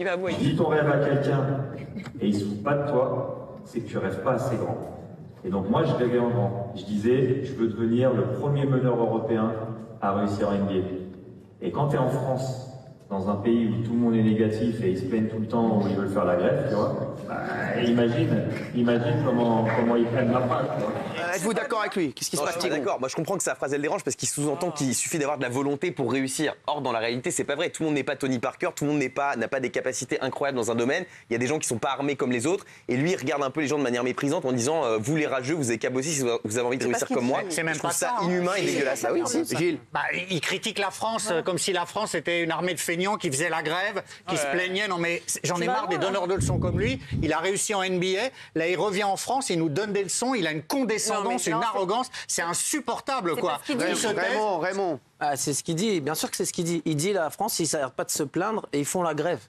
Il va avouer. Si ton rêve à quelqu'un et il ne se fout pas de toi, c'est que tu rêves pas assez grand. Et donc moi, je rêvais en grand. Je disais, je veux devenir le premier meneur européen à réussir en NBA. Et quand tu es en France, dans un pays où tout le monde est négatif et ils se plaignent tout le temps, où ils veulent faire la grève, tu vois, imagine comment ils prennent la phrase, tu vois. Êtes-vous d'accord avec lui? Qu'est-ce qui se Non, passe, je suis pas Thibaut? d'accord. Moi, je comprends que sa phrase, elle dérange parce qu'il sous-entend qu'il suffit d'avoir de la volonté pour réussir. Or, dans la réalité, c'est pas vrai. Tout le monde n'est pas Tony Parker, tout le monde n'a pas des capacités incroyables dans un domaine. Il y a des gens qui sont pas armés comme les autres. Et lui, il regarde un peu les gens de manière méprisante en disant vous les rageux, vous avez qu'à bosser si vous avez envie de réussir comme moi. C'est même Je trouve pas ça ça, hein. inhumain et dégueulasse. Ah oui, si. Gilles? Bah, il critique la France comme si la France était une armée de feignants qui faisait la grève, qui se plaignaient. Non mais j'en ai marre des donneurs de leçons comme lui. Il a réussi en NBA. Là, il revient en France, il nous donne des leçons. Il a une condescendance, une arrogance. C'est insupportable, quoi. C'est pas ce qu'il dit. Raymond. Ah, c'est ce qu'il dit, bien sûr que c'est ce qu'il dit. Il dit la France, ils s'arrêtent pas de se plaindre et ils font la grève.